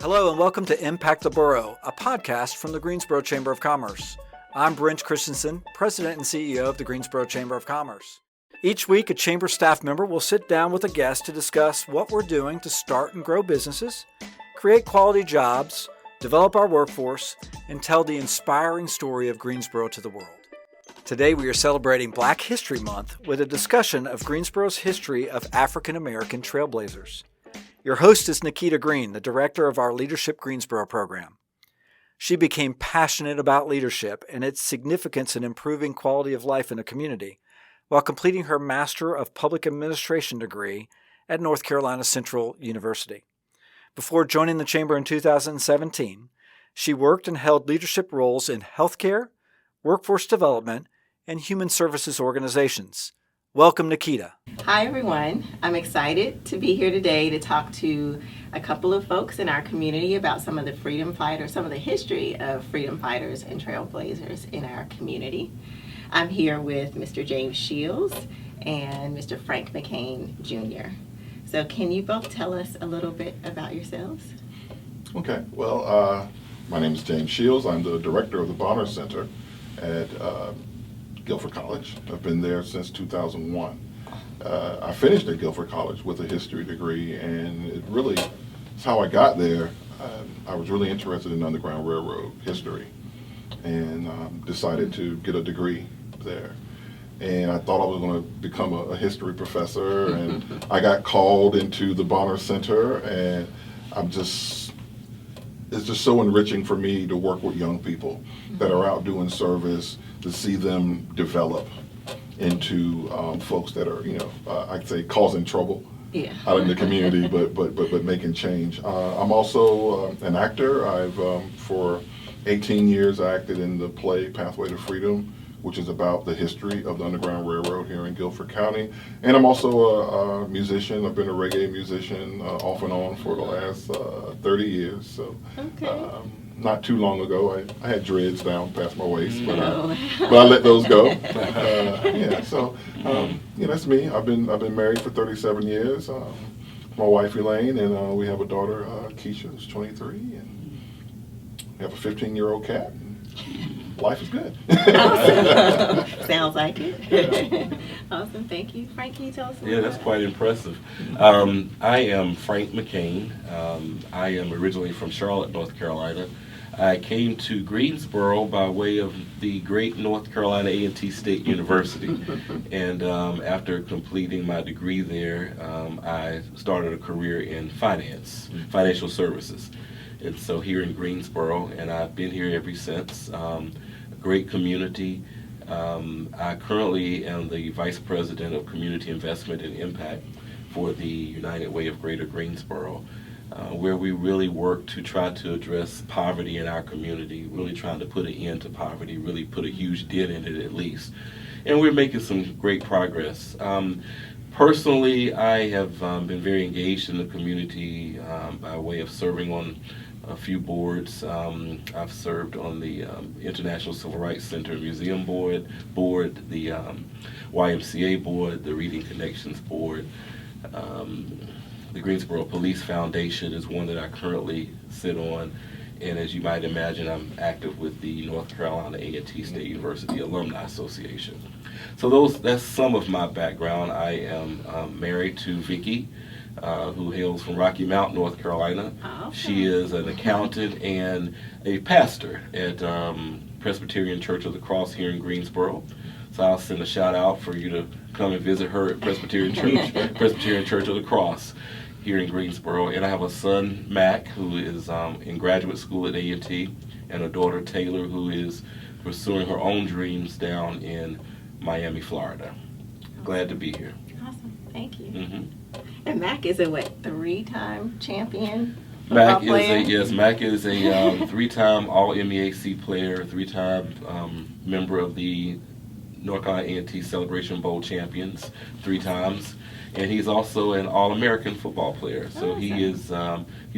Hello and welcome to Impact the Boro, a podcast from the Greensboro Chamber of Commerce. I'm Brent Christensen, President and CEO of the Greensboro Chamber of Commerce. Each week, a Chamber staff member will sit down with a guest to discuss what we're doing to start and grow businesses, create quality jobs, develop our workforce, and tell the inspiring story of Greensboro to the world. Today, we are celebrating Black History Month with a discussion of Greensboro's history of African American trailblazers. Your host is Niketa Greene, the director of our Leadership Greensboro program. She became passionate about leadership and its significance in improving quality of life in a community while completing her Master of Public Administration degree at North Carolina Central University. Before joining the Chamber in 2017, she worked and held leadership roles in healthcare, workforce development, and human services organizations. Welcome, Niketa. Hi, everyone. I'm excited to be here today to talk to a couple of folks in our community about some of the freedom fighters, some of the history of freedom fighters and trailblazers in our community. I'm here with Mr. James Shields and Mr. Frank McCain Jr. So can you both tell us a little bit about yourselves? Okay. Well, my name is James Shields. I'm the director of the Bonner Center at Guilford College. I've been there since 2001. I finished at Guilford College with a history degree, and it really is how I got there. I was really interested in Underground Railroad history and decided to get a degree there. And I thought I was going to become a history professor, and I got called into the Bonner Center, and it's just so enriching for me to work with young people that are out doing service, to see them develop into folks that are, I'd say causing trouble out in the community, but making change. I'm also an actor. I've, for 18 years, acted in the play Pathway to Freedom, which is about the history of the Underground Railroad here in Guilford County. And I'm also a musician. I've been a reggae musician off and on for the last 30 years. So, not too long ago, I had dreads down past my waist, but I let those go. That's me. I've been married for 37 years. My wife Elaine, and we have a daughter Keisha, who's 23, and we have a 15-year-old cat. Life is good. Awesome. Sounds like it. Awesome. Thank you. Frank, can you tell us? Yeah, that's quite impressive. I am Frank McCain. I am originally from Charlotte, North Carolina. I came to Greensboro by way of the great North Carolina A&T State University. And after completing my degree there, I started a career in finance, financial services. And so here in Greensboro, and I've been here ever since. A great community. I currently am the Vice President of Community Investment and Impact for the United Way of Greater Greensboro, where we really work to try to address poverty in our community, really trying to put an end to poverty, really put a huge dent in it at least. And we're making some great progress. Personally, I have been very engaged in the community by way of serving on a few boards. I've served on the International Civil Rights Center Museum Board, the YMCA Board, the Reading Connections Board. The Greensboro Police Foundation is one that I currently sit on. And as you might imagine, I'm active with the North Carolina A&T State University Alumni Association. So that's some of my background. I am married to Vicki, who hails from Rocky Mount, North Carolina. Okay. She is an accountant and a pastor at Presbyterian Church of the Cross here in Greensboro. So I'll send a shout out for you to come and visit her at Presbyterian Church of the Cross here in Greensboro. And I have a son, Mac, who is in graduate school at A&T, and a daughter, Taylor, who is pursuing her own dreams down in Miami, Florida. Glad to be here. Awesome. Thank you. Mm-hmm. And Mac is a three-time champion? Mac is a three-time All-MEAC player, three-time member of the North Carolina A&T Celebration Bowl champions, 3 times, and he's also an All-American football player. So he's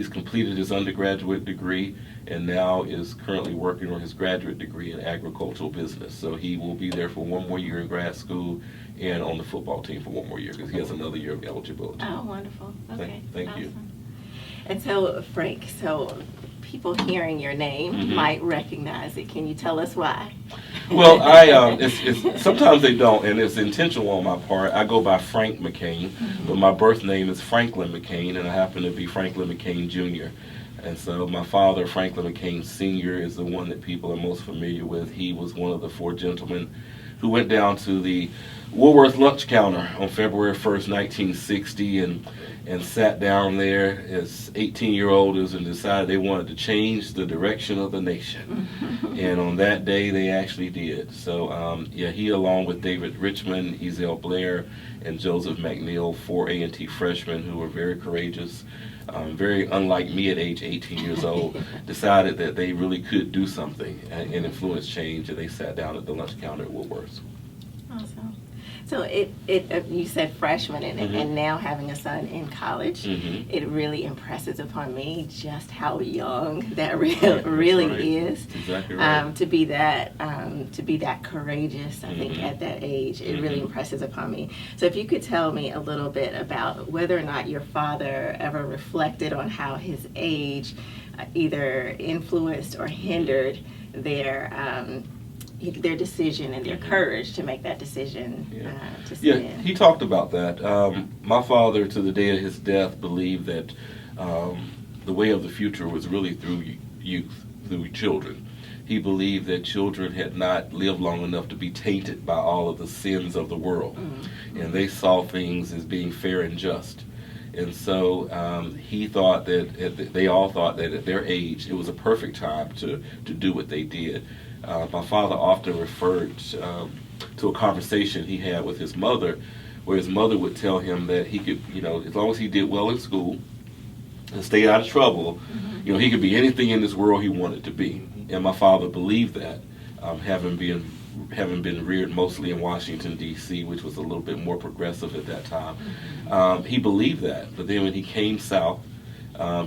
completed his undergraduate degree and now is currently working on his graduate degree in agricultural business. So he will be there for 1 more year in grad school and on the football team for 1 more year because he has another year of eligibility. Oh, wonderful. Okay. Thank awesome. you. And so, Frank, people hearing your name might recognize it. Can you tell us why? Well, it's sometimes they don't, and it's intentional on my part. I go by Frank McCain, but my birth name is Franklin McCain, and I happen to be Franklin McCain Jr. And so my father, Franklin McCain Sr., is the one that people are most familiar with. He was one of the four gentlemen who went down to the Woolworth lunch counter on February 1st, 1960, and sat down there as 18-year-olds and decided they wanted to change the direction of the nation. And on that day, they actually did. So, he, along with David Richmond, Ezel Blair, and Joseph McNeil, four A&T freshmen who were very courageous, very unlike me at age 18 years old, decided that they really could do something and influence change, and they sat down at the lunch counter at Woolworth's. Awesome. So you said freshman, and now having a son in college, it really impresses upon me just how young that really is. Exactly right. To be that courageous, I think at that age, it really impresses upon me. So if you could tell me a little bit about whether or not your father ever reflected on how his age either influenced or hindered their decision and their courage to make that decision to sit in. He talked about that. My father, to the day of his death, believed that the way of the future was really through youth, through children. He believed that children had not lived long enough to be tainted by all of the sins of the world, and they saw things as being fair and just. And so he thought that they all thought that at their age it was a perfect time to do what they did. My father often referred to a conversation he had with his mother, where his mother would tell him that he could, as long as he did well in school and stayed out of trouble, he could be anything in this world he wanted to be. And my father believed that, having been reared mostly in Washington, D.C., which was a little bit more progressive at that time. He believed that, but then when he came south,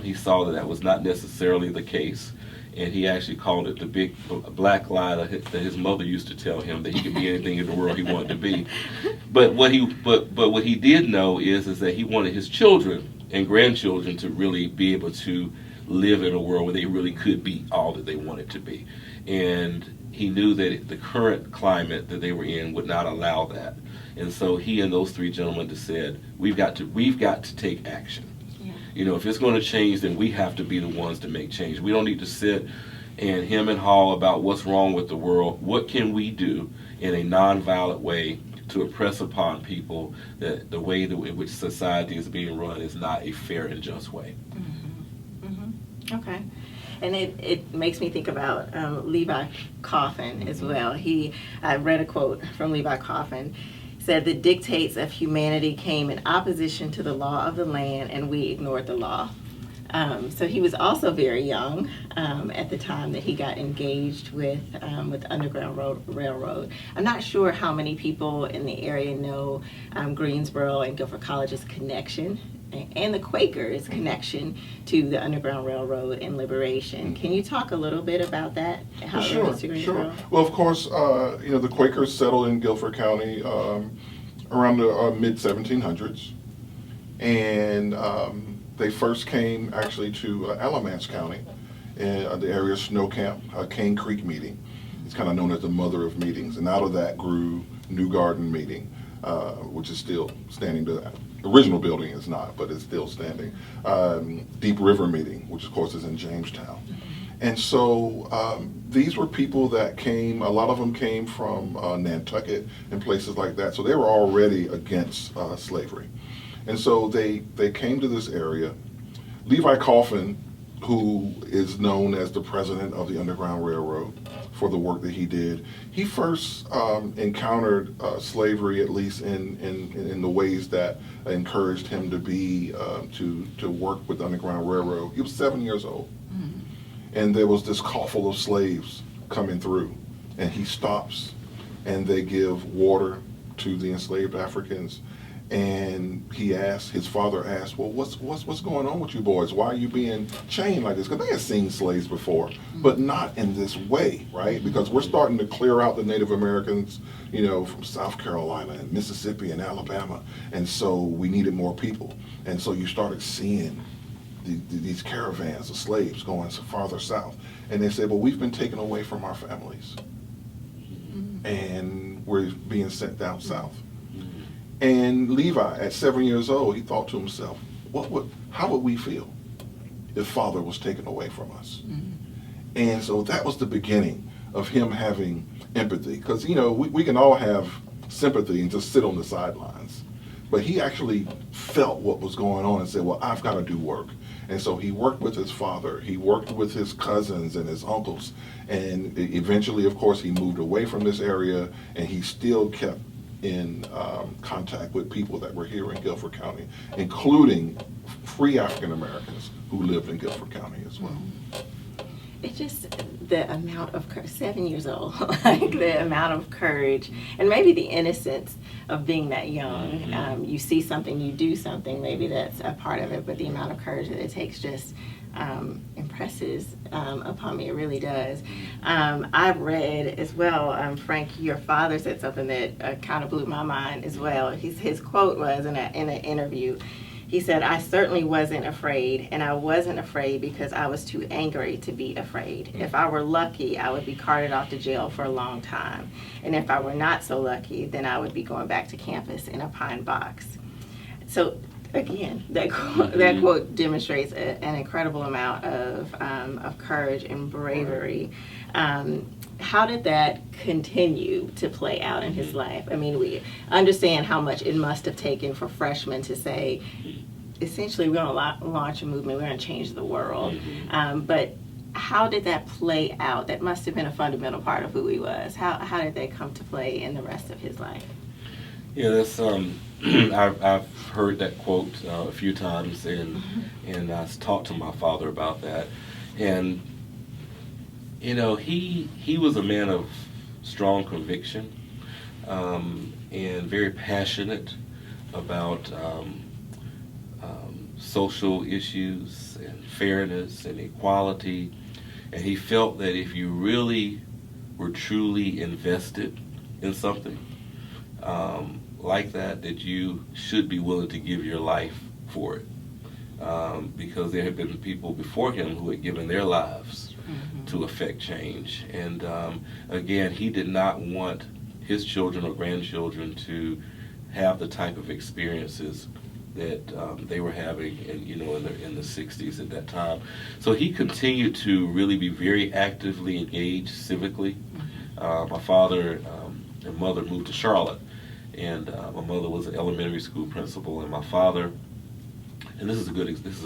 he saw that was not necessarily the case. And he actually called it the big black lie that his mother used to tell him, that he could be anything in the world he wanted to be. But what he did know is that he wanted his children and grandchildren to really be able to live in a world where they really could be all that they wanted to be. And he knew that the current climate that they were in would not allow that. And so he and those three gentlemen just said, we've got to take action. If it's going to change, then we have to be the ones to make change. We don't need to sit and hem and haw about what's wrong with the world. What can we do in a nonviolent way to impress upon people that the way in which society is being run is not a fair and just way? Okay. And it makes me think about Levi Coffin as well. I read a quote from Levi Coffin. Said the dictates of humanity came in opposition to the law of the land, and we ignored the law. So he was also very young at the time that he got engaged with Underground Railroad. I'm not sure how many people in the area know Greensboro and Guilford College's connection and the Quakers' connection to the Underground Railroad and liberation. Can you talk a little bit about that? How it relates to Greensboro? Sure. Well, of course, the Quakers settled in Guilford County around the mid-1700s, and they first came actually to Alamance County, in the area of Snow Camp, Cane Creek Meeting. It's kind of known as the mother of meetings, and out of that grew New Garden Meeting, which is still standing. The original building is not, but it's still standing. Deep River Meeting, which of course is in Jamestown. And so these were people that came, a lot of them came from Nantucket and places like that, so they were already against slavery. And so they came to this area. Levi Coffin, who is known as the president of the Underground Railroad for the work that he did, he first encountered slavery, at least in the ways that encouraged him to be to work with the Underground Railroad. He was 7 years old, and there was this car full of slaves coming through, and he stops, and they give water to the enslaved Africans. And his father asked, well, what's going on with you boys? Why are you being chained like this? Because they had seen slaves before, but not in this way, right? Because we're starting to clear out the Native Americans, from South Carolina and Mississippi and Alabama. And so we needed more people. And so you started seeing these caravans of slaves going farther south. And they said, well, we've been taken away from our families. And we're being sent down south. And Levi, at 7 years old, he thought to himself, how would we feel if father was taken away from us? And so that was the beginning of him having empathy. Because, we can all have sympathy and just sit on the sidelines. But he actually felt what was going on and said, well, I've got to do work. And so he worked with his father. He worked with his cousins and his uncles. And eventually, of course, he moved away from this area, and he still kept in contact with people that were here in Guilford County, including free African Americans who lived in Guilford County as well. It's just the amount of 7 years old, like the amount of courage and maybe the innocence of being that young. You see something, you do something, maybe that's a part of it, but the amount of courage that it takes just impresses upon me. It really does. I've read as well, Frank, your father said something that kind of blew my mind as well. His quote was in an interview. He said, I certainly wasn't afraid, and I wasn't afraid because I was too angry to be afraid. If I were lucky, I would be carted off to jail for a long time. And if I were not so lucky, then I would be going back to campus in a pine box. So again, that quote demonstrates an incredible amount of courage and bravery. How did that continue to play out in his life? I mean, we understand how much it must have taken for freshmen to say, essentially, we're going to launch a movement, we're going to change the world. But how did that play out? That must have been a fundamental part of who he was. How did that come to play in the rest of his life? Yeah, that's I've heard that quote a few times, and I talked to my father about that, and he was a man of strong conviction, and very passionate about social issues and fairness and equality, and he felt that if you really were truly invested in something like that you should be willing to give your life for it, because there had been people before him who had given their lives to affect change. And again, he did not want his children or grandchildren to have the type of experiences that they were having in the 60s at that time. So he continued to really be very actively engaged civically. My father and mother moved to Charlotte, and my mother was an elementary school principal, and my father, and this is a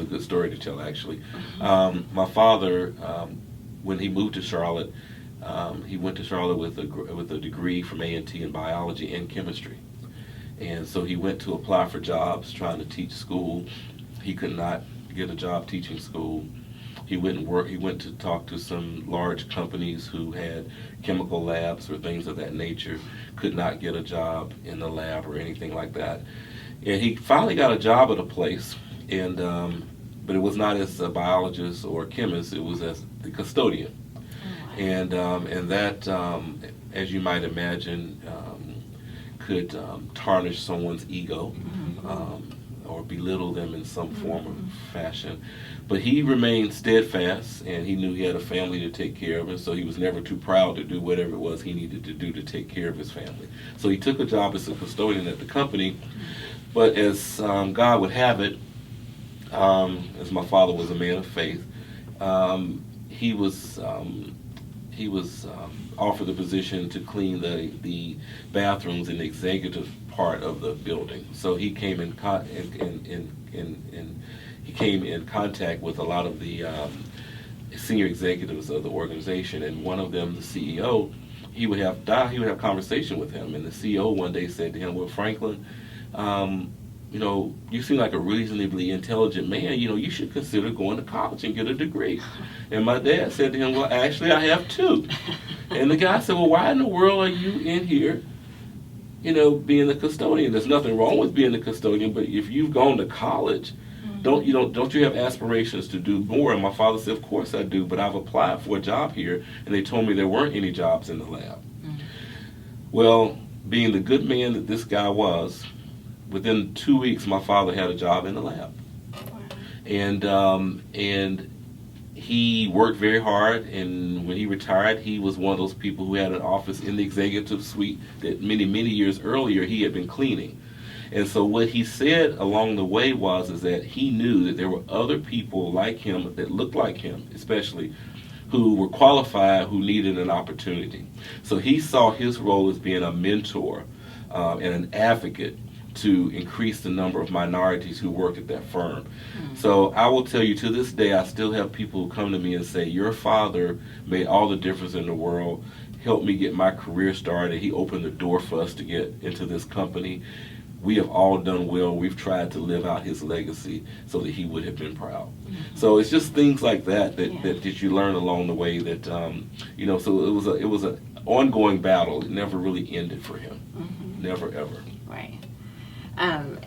good story to tell actually. My father, when he moved to Charlotte, he went to Charlotte with a degree from A&T in biology and chemistry, and so he went to apply for jobs trying to teach school. He could not get a job teaching school. He went to talk to some large companies who had chemical labs or things of that nature, could not get a job in the lab or anything like that. And he finally got a job at a place, and but it was not as a biologist or a chemist, it was as the custodian. And that, as you might imagine, could tarnish someone's ego or belittle them in some form or fashion. But he remained steadfast, and he knew he had a family to take care of, and so he was never too proud to do whatever it was he needed to do to take care of his family. So he took a job as a custodian at the company, but as God would have it, as my father was a man of faith, he was offered the position to clean the bathrooms in the executive part of the building. So he came in contact with a lot of the senior executives of the organization, and one of them, the CEO, he would have conversation with him, and the CEO one day said to him, "Well, Franklin, you seem like a reasonably intelligent man. You should consider going to college and get a degree." And my dad said to him, "Well, actually, I have two." And the guy said, "Well, why in the world are you in here, being the custodian? There's nothing wrong with being the custodian, but if you've gone to college, don't you have aspirations to do more?" And my father said, "Of course I do, but I've applied for a job here, and they told me there weren't any jobs in the lab." Well, being the good man that this guy was, within 2 weeks, my father had a job in the lab. and he worked very hard, and when he retired, he was one of those people who had an office in the executive suite that many years earlier he had been cleaning. And so what he said along the way is that he knew that there were other people like him that looked like him, especially, who were qualified, who needed an opportunity. So he saw his role as being a mentor and an advocate to increase the number of minorities who worked at that firm. So I will tell you, to this day, I still have people who come to me and say, your father made all the difference in the world, helped me get my career started. He opened the door for us to get into this company. We have all done well. We've tried to live out his legacy so that he would have been proud. So it's just things like that you learn along the way that, so it was an ongoing battle. It never really ended for him. Never, ever. Right.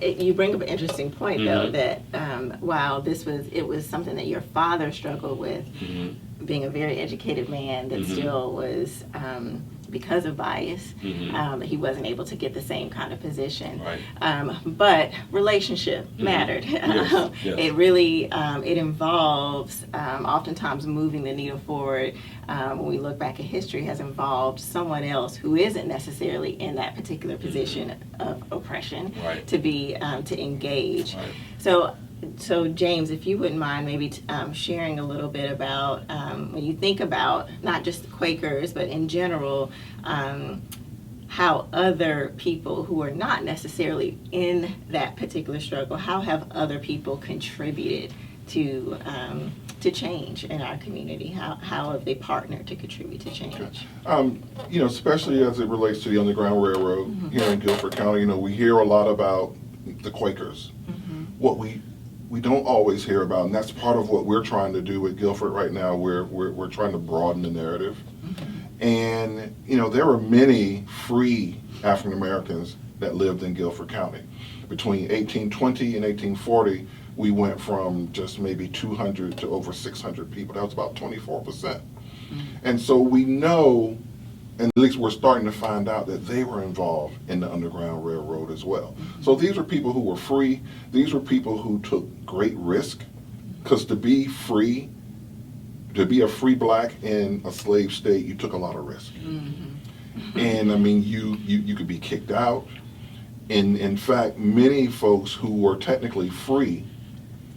You bring up an interesting point, though, that while it was something that your father struggled with, being a very educated man that still was, because of bias, he wasn't able to get the same kind of position. Right. But relationship mattered. Yes. It really, it involves, oftentimes moving the needle forward, when we look back at history, has involved someone else who isn't necessarily in that particular position of oppression to be, to engage. Right. So James, if you wouldn't mind maybe sharing a little bit about when you think about not just Quakers, but in general, how other people who are not necessarily in that particular struggle, how have other people contributed to change in our community? How have they partnered to contribute to change? Especially as it relates to the Underground Railroad here in Guilford County, we hear a lot about the Quakers. What we don't always hear about, and that's part of what we're trying to do with Guilford right now. We're trying to broaden the narrative. And, there were many free African Americans that lived in Guilford County. Between 1820 and 1840, we went from just maybe 200 to over 600 people. That was about 24%. And so we know, and at least we're starting to find out, that they were involved in the Underground Railroad as well. So these were people who were free. These were people who took great risk, because to be a free black in a slave state, you took a lot of risk. And I mean, you could be kicked out. And in fact, many folks who were technically free,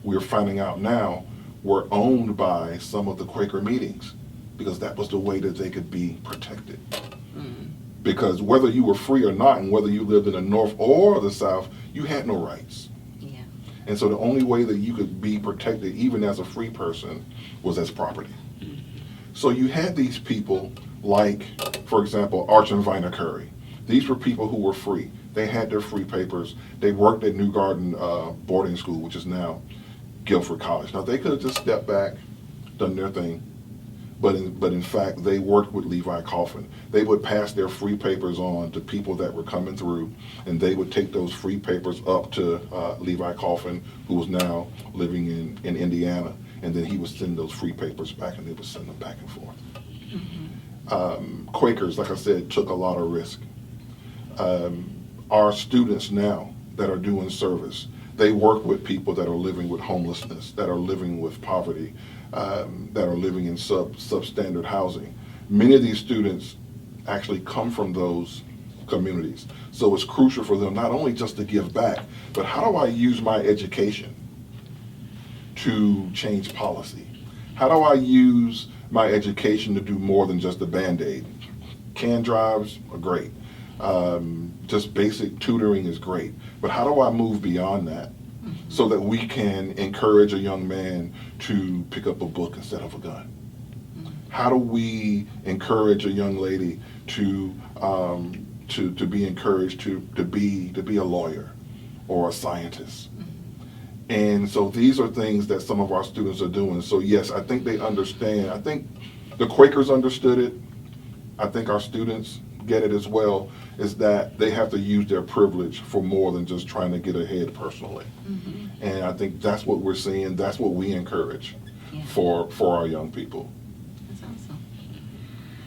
we're finding out now, were owned by some of the Quaker meetings, because that was the way that they could be protected. Because whether you were free or not, and whether you lived in the North or the South, you had no rights. And so the only way that you could be protected, even as a free person, was as property. So you had these people like, for example, Arch and Vina Curry. These were people who were free. They had their free papers. They worked at New Garden boarding school, which is now Guilford College. Now, they could have just stepped back, done their thing, but in fact, they worked with Levi Coffin. They would pass their free papers on to people that were coming through, and they would take those free papers up to Levi Coffin, who was now living in Indiana, and then he would send those free papers back, and they would send them back and forth. Quakers, like I said, took a lot of risk. Our students now that are doing service, they work with people that are living with homelessness, that are living with poverty, that are living in substandard housing. Many of these students actually come from those communities. So it's crucial for them not only just to give back, but how do I use my education to change policy? How do I use my education to do more than just a Band-Aid? Can drives are great. Just basic tutoring is great. But how do I move beyond that so that we can encourage a young man to pick up a book instead of a gun? How do we encourage a young lady to be encouraged to be a lawyer or a scientist? And so these are things that some of our students are doing. So yes, I think they understand. I think the Quakers understood it. I think our students get it as well, is that they have to use their privilege for more than just trying to get ahead personally. And I think that's what we're seeing. That's what we encourage for our young people. That's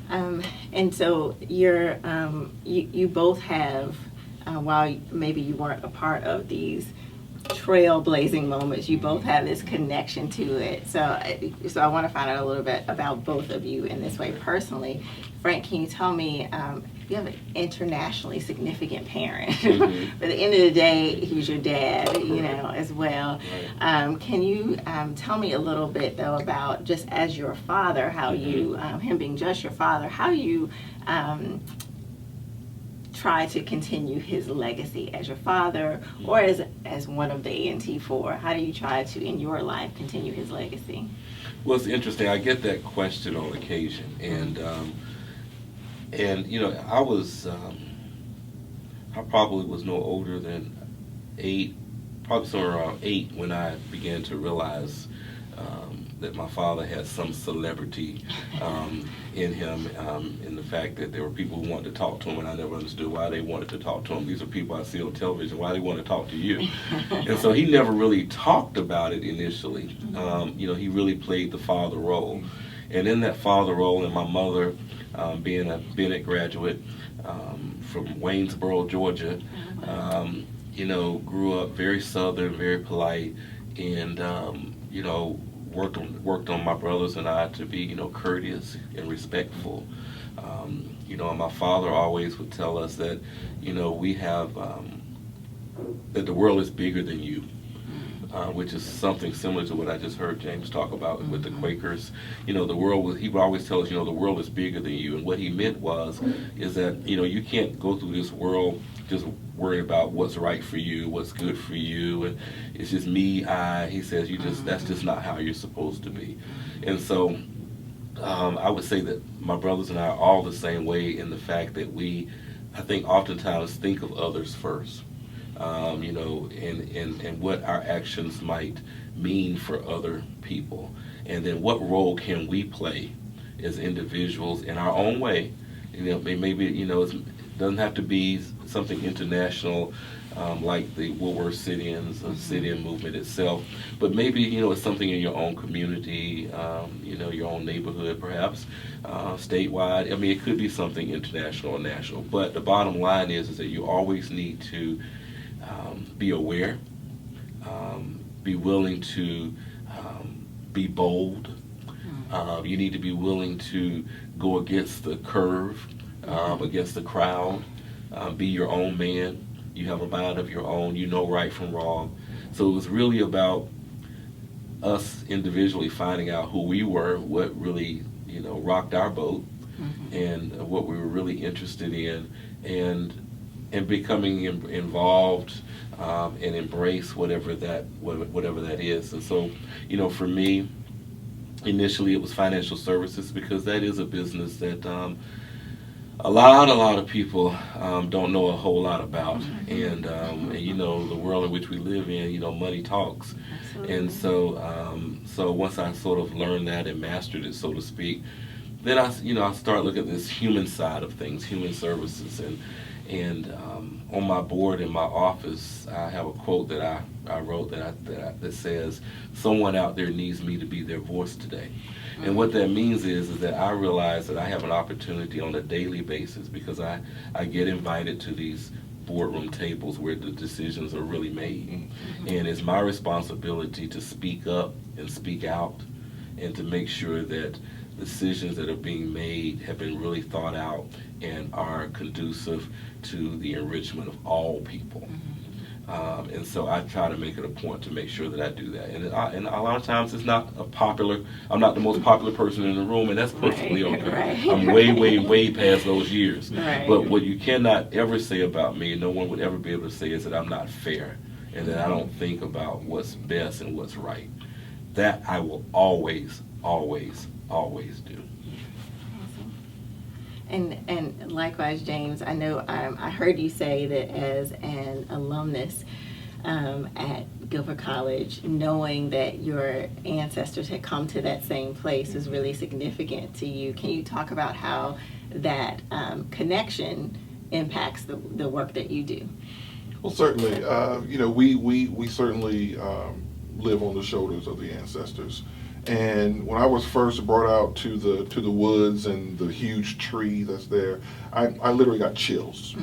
awesome. And so you both have, while maybe you weren't a part of these trailblazing moments. You both have this connection to it. So I want to find out a little bit about both of you in this way personally. Frank, can you tell me, you have an internationally significant parent. Mm-hmm. But at the end of the day, he's your dad, as well. Right. Can you tell me a little bit, though, about just as your father, how you, him being just your father, how you try to continue his legacy as your father, or as one of the ANT4? How do you try to, in your life, continue his legacy? Well, it's interesting. I get that question on occasion, and I probably was no older than 8, probably somewhere around 8, when I began to realize that my father had some celebrity in him, in the fact that there were people who wanted to talk to him, and I never understood why they wanted to talk to him. These are people I see on television. Why they want to talk to you? And so he never really talked about it initially. He really played the father role. And in that father role, and my mother, being a Bennett graduate from Waynesboro, Georgia, grew up very Southern, very polite, and worked on my brothers and I to be courteous and respectful. And my father always would tell us that we have that the world is bigger than you. Which is something similar to what I just heard James talk about with the Quakers. He would always tell us, the world is bigger than you. And what he meant is that, you can't go through this world just worrying about what's right for you, what's good for you, and it's just me, he says, that's just not how you're supposed to be. And so I would say that my brothers and I are all the same way in the fact that I think oftentimes think of others first. And what our actions might mean for other people. And then what role can we play as individuals in our own way? Maybe, it doesn't have to be something international like the Woolworth sit-ins, the sit-in movement itself, but maybe, it's something in your own community, your own neighborhood perhaps, statewide. I mean, it could be something international or national, but the bottom line is that you always need to be aware, be willing to be bold. You need to be willing to go against the curve, against the crowd, be your own man. You have a mind of your own, you know right from wrong. So it was really about us individually finding out who we were, what really, rocked our boat, and what we were really interested in, and becoming involved and embrace whatever that is. And so, for me, initially it was financial services, because that is a business that a lot of people don't know a whole lot about. And the world in which we live in, money talks. Absolutely. And so once I sort of learned that and mastered it, so to speak, then I started looking at this human side of things, human services, and on my board in my office, I have a quote that I wrote that says, "Someone out there needs me to be their voice today." And what that means is that I realize that I have an opportunity on a daily basis, because I get invited to these boardroom tables where the decisions are really made. And it's my responsibility to speak up and speak out, and to make sure that decisions that are being made have been really thought out and are conducive to the enrichment of all people. And so I try to make it a point to make sure that I do that. And a lot of times it's not I'm not the most popular person in the room, and that's perfectly okay. Right. I'm way past those years. Right. But what you cannot ever say about me, no one would ever be able to say, is that I'm not fair, and that I don't think about what's best and what's right. That I will always do. And likewise, James, I know I heard you say that as an alumnus at Guilford College, knowing that your ancestors had come to that same place is really significant to you. Can you talk about how that connection impacts the work that you do? Well, certainly. We certainly live on the shoulders of the ancestors. And when I was first brought out to the woods and the huge tree that's there, I literally got chills.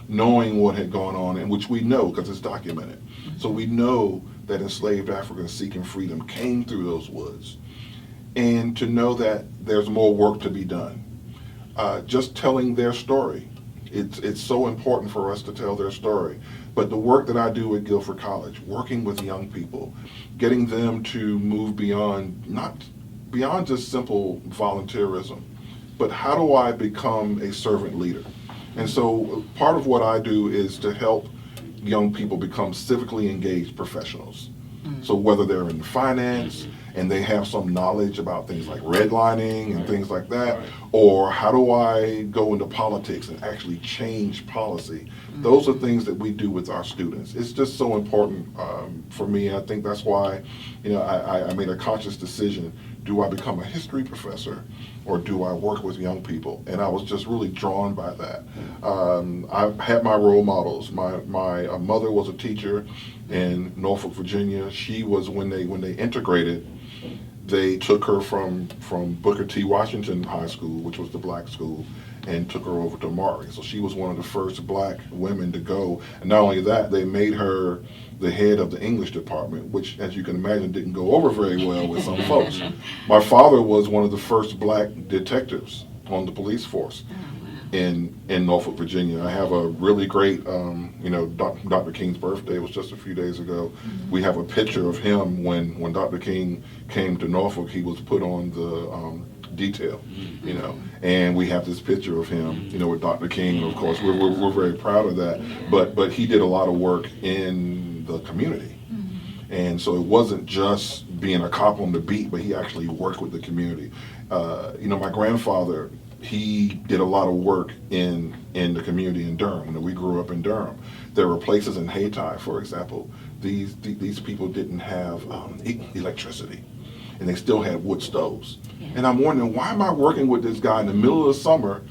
knowing what had gone on, and which we know because it's documented. So we know that enslaved Africans seeking freedom came through those woods. And to know that there's more work to be done. Just telling their story. It's so important for us to tell their story. But the work that I do at Guilford College, working with young people, getting them to move beyond just simple volunteerism, but how do I become a servant leader? And so part of what I do is to help young people become civically engaged professionals. So whether they're in finance and they have some knowledge about things like redlining and things like that, or how do I go into politics and actually change policy? Those are things that we do with our students. It's just so important for me. I think that's why, I made a conscious decision. Do I become a history professor or do I work with young people? And I was just really drawn by that. I've had my role models. My mother was a teacher in Norfolk, Virginia. She was, when they integrated, they took her from Booker T. Washington High School, which was the black school, and took her over to Maury. So she was one of the first black women to go. And not only that, they made her the head of the English department, which, as you can imagine, didn't go over very well with some folks. My father was one of the first black detectives on the police force in Norfolk, Virginia. I have a really great, Dr. King's birthday was just a few days ago. We have a picture of him when Dr. King came to Norfolk. He was put on the detail, and we have this picture of him, with Dr. King. Of course, we're very proud of that. But he did a lot of work in the community, and so it wasn't just being a cop on the beat, but he actually worked with the community. My grandfather, he did a lot of work in the community in Durham. We grew up in Durham. There were places in Hayti, for example. These people didn't have electricity, and they still had wood stoves. And I'm wondering, why am I working with this guy in the middle of the summer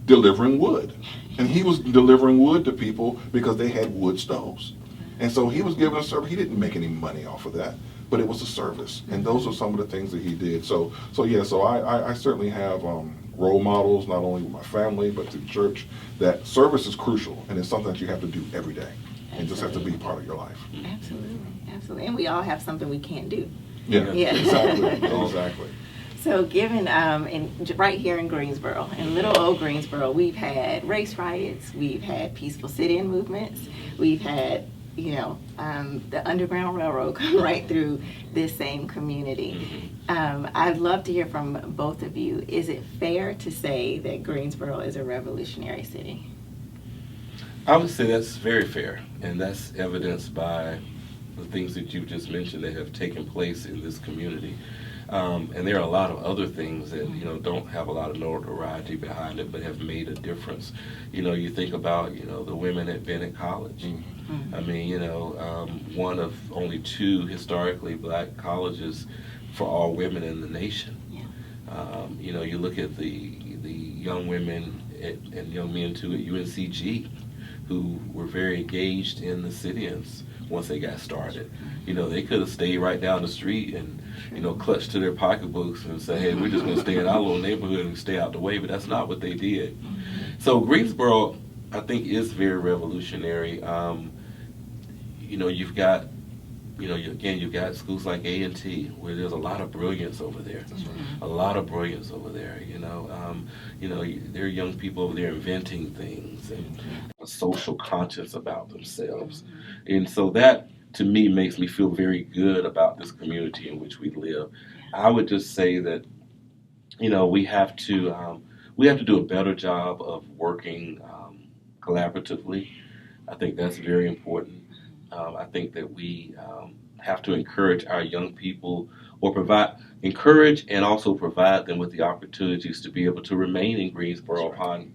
delivering wood? And he was delivering wood to people because they had wood stoves. And so he was giving a service. He didn't make any money off of that, but it was a service. And those are some of the things that he did. So I certainly have role models, not only with my family, but through church, that service is crucial, and it's something that you have to do every day. And just have to be part of your life. Absolutely. And we all have something we can't do. Yeah. Exactly. So given, right here in Greensboro, in little old Greensboro, we've had race riots, we've had peaceful sit-in movements, we've had, the Underground Railroad come right through this same community. I'd love to hear from both of you. Is it fair to say that Greensboro is a revolutionary city? I would say that's very fair, and that's evidenced by the things that you just mentioned that have taken place in this community. And there are a lot of other things that, don't have a lot of notoriety behind it, but have made a difference. You think about, the women at Bennett College. I mean, one of only 2 historically black colleges for all women in the nation. You look at the young women and young men too at UNCG who were very engaged in the sit-ins once they got started. They could have stayed right down the street and, clutched to their pocketbooks and say, hey, we're just going to stay in our little neighborhood and stay out the way, but that's not what they did. So Greensboro, I think, is very revolutionary. You've got, you've got schools like A&T where there's a lot of brilliance over there. A lot of brilliance over there, there are young people over there inventing things and a social conscience about themselves. And so that, to me, makes me feel very good about this community in which we live. I would just say that, we have to do a better job of working collaboratively. I think that's very important. I think that we have to encourage our young people, or encourage and also provide them with the opportunities to be able to remain in Greensboro upon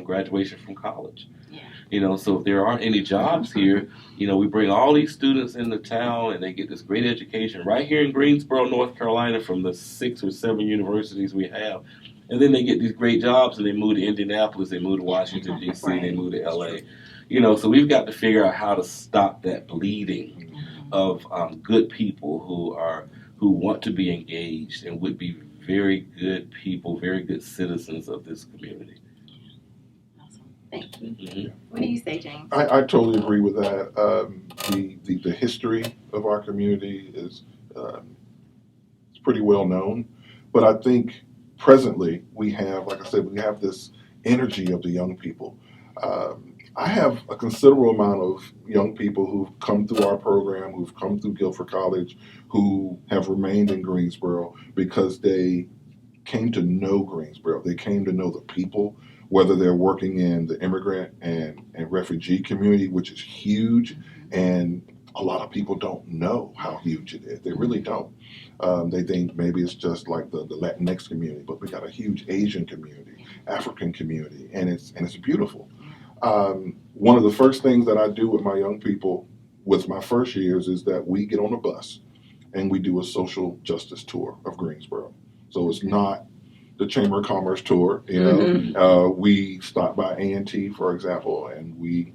graduation from college. So if there aren't any jobs here, we bring all these students into town and they get this great education right here in Greensboro, North Carolina, from the 6 or 7 universities we have. And then they get these great jobs and they move to Indianapolis, they move to Washington, D.C., they move to L.A. So we've got to figure out how to stop that bleeding of good people who want to be engaged and would be very good people, very good citizens of this community. Thank you. Mhm. What do you say, James? I totally agree with that. The history of our community is it's pretty well known, but I think presently we have, like I said, we have this energy of the young people. I have a considerable amount of young people who've come through our program, who've come through Guilford College, who have remained in Greensboro because they came to know Greensboro. They came to know the people, whether they're working in the immigrant and refugee community, which is huge. And a lot of people don't know how huge it is. They really don't. They think maybe it's just like the Latinx community, but we got a huge Asian community, African community, and it's beautiful. One of the first things that I do with my young people with my first years is that we get on a bus and we do a social justice tour of Greensboro. So it's not the Chamber of Commerce tour, you know. We stop by A&T, for example, and we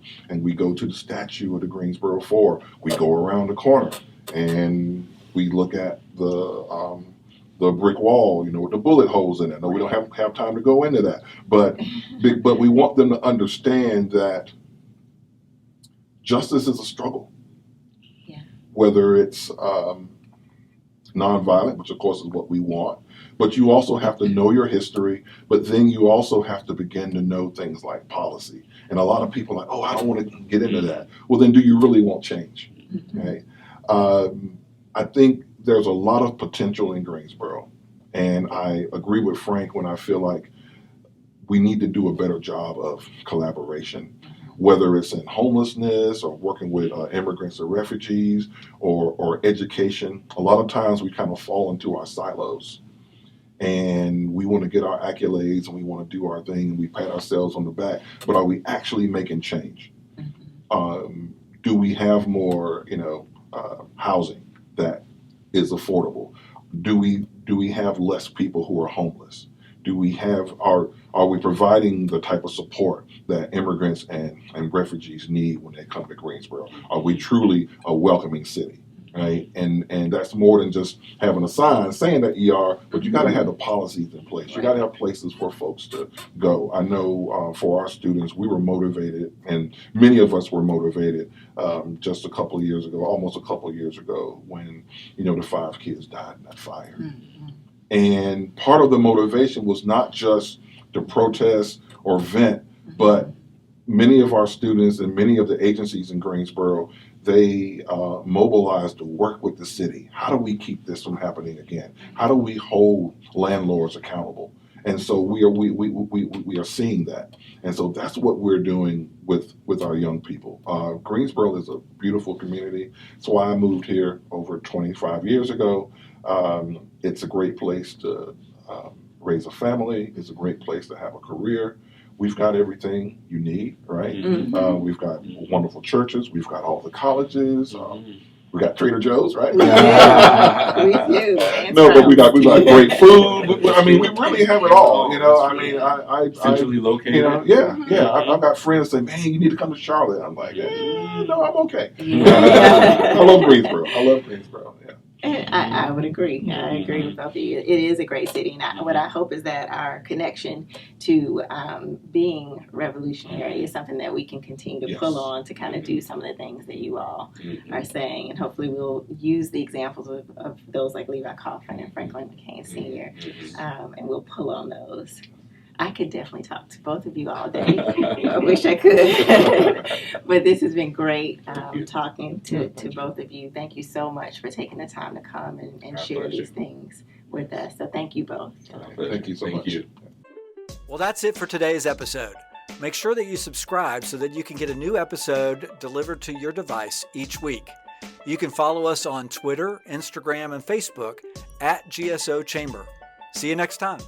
go to the statue of the Greensboro Four. We go around the corner and we look at the brick wall, you know, with the bullet holes in it. No, we don't have time to go into that, but we want them to understand that justice is a struggle. Yeah. Whether it's nonviolent, which of course is what we want, but you also have to know your history, but then you also have to begin to know things like policy. And a lot of people are like, oh, I don't want to get into that. Well, then do you really want change? Okay. I think there's a lot of potential in Greensboro, and I agree with Frank when I feel like we need to do a better job of collaboration, whether it's in homelessness or working with immigrants or refugees or education. A lot of times we kind of fall into our silos and we want to get our accolades and we want to do our thing and we pat ourselves on the back, but are we actually making change? Do we have more, housing that is affordable? Do we have less people who are homeless? Do we have are we providing the type of support that immigrants and refugees need when they come to Greensboro? Are we truly a welcoming city? Right, and that's more than just having a sign saying that you are, but you got to have the policies in place. You got to have places for folks to go. I know for our students, we were motivated, and many of us were motivated just almost a couple of years ago, when the 5 kids died in that fire. And part of the motivation was not just to protest or vent, but many of our students and many of the agencies in Greensboro, they mobilized to work with the city. How do we keep this from happening again? How do we hold landlords accountable? And so we are seeing that. And so that's what we're doing with our young people. Greensboro is a beautiful community. That's why I moved here over 25 years ago. It's a great place to raise a family. It's a great place to have a career. We've got everything you need, right? We've got wonderful churches. We've got all the colleges. We got Trader Joe's, right? Yeah, we do. No, but we got great food. I mean, we really have it all. I centrally located. I've got friends say, "Man, you need to come to Charlotte." I'm like, no, I'm okay. I love Greensboro. Yeah. I would agree. I agree with both of you. It is a great city, and what I hope is that our connection to being revolutionary is something that we can continue to pull on to kind of do some of the things that you all are saying, and hopefully we'll use the examples of those like Levi Coffin and Franklin McCain Sr. And we'll pull on those. I could definitely talk to both of you all day. I wish I could. But this has been great talking to both of you. Thank you so much for taking the time to come and share these things with us. So thank you both. Thank you so much. You. Well, that's it for today's episode. Make sure that you subscribe so that you can get a new episode delivered to your device each week. You can follow us on Twitter, Instagram, and Facebook @GSO Chamber. See you next time.